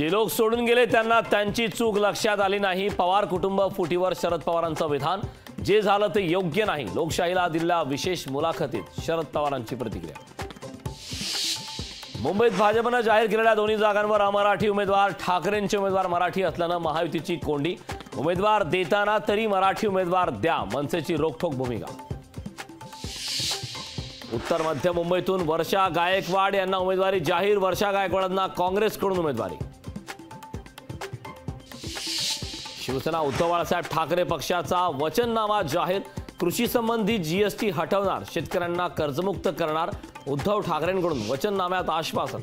जे लोक सोडून गेले त्यांना त्यांची चूक लक्षात आली नाही। पवार कुटुंब फुटीवर शरद पवारांचं विधान, जे झालं ते योग्य नाही। लोकशाहीला दिलेल्या विशेष मुलाखतीत शरद पवारांची प्रतिक्रिया। मुंबईत भाजपनं जाहीर केलेल्या दोन्ही जागांवर अमराठी उमेदवार, ठाकरेंचे उमेदवार मराठी असल्यानं महायुतीची कोंडी। उमेदवार देताना तरी मराठी उमेदवार द्या, मनसेची रोखठोक भूमिका। उत्तर मध्य मुंबईतून वर्षा गायकवाड यांना उमेदवारी जाहीर। वर्षा गायकवाडांना काँग्रेसकडून उमेदवारी। शिवसेना उद्धव बाळासाहेब ठाकरे पक्षाचा वचननामा जाहीर। कृषी संबंधी जीएसटी हटवणार, शेतकऱ्यांना कर्जमुक्त करणार, उद्धव ठाकरेंकडून वचननाम्यात आश्वासन।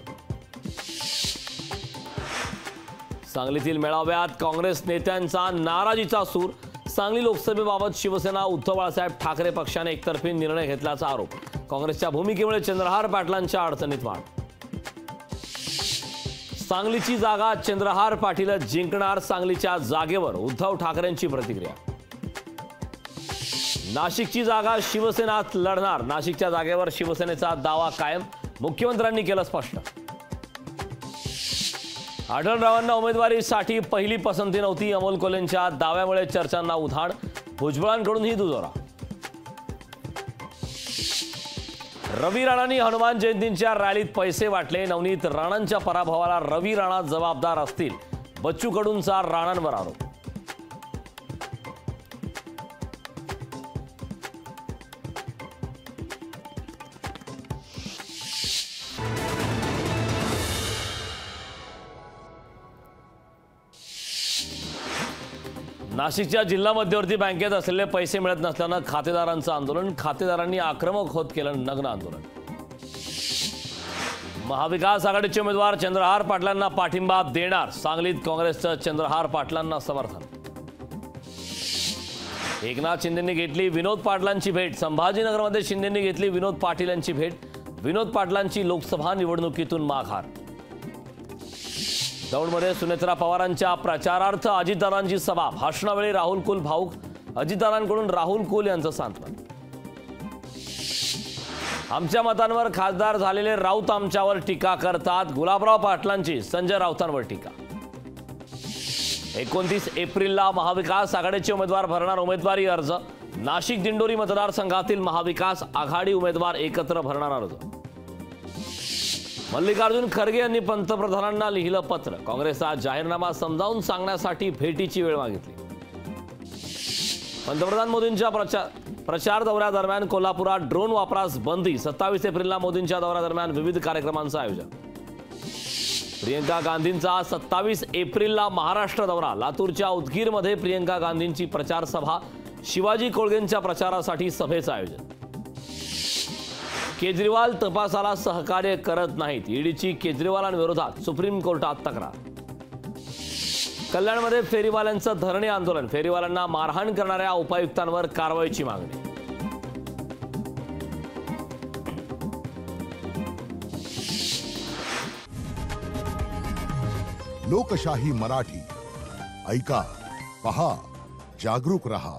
सांगलीतील मेळाव्यात काँग्रेस नेत्यांचा नाराजीचा सूर। सांगली लोकसभेबाबत शिवसेना उद्धव बाळासाहेब ठाकरे पक्षाने एकतर्फी निर्णय घेतल्याचा आरोप। काँग्रेसच्या भूमिकेमुळे चंद्रहार पाटलांच्या अडचणीत वाढ। सांगलीची जागा चंद्रहार पाटील जिंकणार, सांगलीच्या जागेवर उद्धव ठाकरेंची प्रतिक्रिया। नाशिकची जागा शिवसेनात लढणार, नाशिकच्या जागेवर शिवसेनेचा दावा कायम, मुख्यमंत्र्यांनी केलं स्पष्ट। आढळरावांना उमेदवारीसाठी पहिली पसंती नव्हती, अमोल कोल्हेंच्या दाव्यामुळे चर्चांना उधाण, भुजबळांकडूनही दुजोरा। रवी राणांनी हनुमान जयंतीच्या रॅलीत पैसे वाटले, नवनीत राणांच्या पराभवाला रवी राणा जबाबदार असतील, बच्चू कडूंचा राणांवर आरोप। नाशिकच्या जिल्हा मध्यवर्ती बँकेत असलेले पैसे मिळत नसल्यानं खातेदारांचं आंदोलन, खातेदारांनी आक्रमक होत केलं नग्न आंदोलन। महाविकास आघाडीचे उमेदवार चंद्रहार पाटलांना पाठिंबा देणार, सांगलीत काँग्रेसचं चंद्रहार पाटलांना समर्थन। एकनाथ शिंदेंनी घेतली विनोद पाटलांची भेट, संभाजीनगरमध्ये शिंदेंनी घेतली विनोद पाटील यांची भेट। विनोद पाटलांची लोकसभा निवडणुकीतून माघार। दौंडमध्ये सुनेत्रा पवारांच्या प्रचारार्थ अजितदारांची सभा, भाषणावेळी राहुल कुल भाऊक, अजितदारांकडून राहुल कुल यांचं सांत्वन। आमच्या मतांवर खासदार झालेले राऊत आमच्यावर टीका करतात, गुलाबराव पाटलांची संजय राऊतांवर टीका। 29 एप्रिलला महाविकास आघाडीचे उमेदवार भरणार उमेदवारी अर्ज, नाशिक दिंडोरी मतदारसंघातील महाविकास आघाडी उमेदवार एकत्र भरणार अर्ज। मल्लिकार्जुन खरगे यांनी पंतप्रधानांना लिहिलं पत्र, काँग्रेसचा जाहीरनामा समजावून सांगण्यासाठी भेटीची वेळ मागितली। पंतप्रधान मोदींच्या प्रचार दौऱ्यादरम्यान कोल्हापुरात ड्रोन वापरास बंदी, 27 एप्रिलला मोदींच्या दौऱ्यादरम्यान विविध कार्यक्रमांचं आयोजन। प्रियंका गांधींचा 27 एप्रिलला महाराष्ट्र दौरा, लातूरच्या उदगीरमध्ये प्रियंका गांधींची प्रचार सभा, शिवाजी कोळगेंच्या प्रचारासाठी सभेचं आयोजन। केजरीवाल तपासाला सहकार्य करत नाहीत, ईडीची केजरीवालांविरोधात सुप्रीम कोर्टात तक्रार। कल्याणमध्ये फेरीवाल्यांचं धरणे आंदोलन, फेरीवाल्यांना मारहाण करणाऱ्या उपायुक्तांवर कारवाईची मागणी। लोकशाही मराठी ऐका, पहा, जागरूक रहा।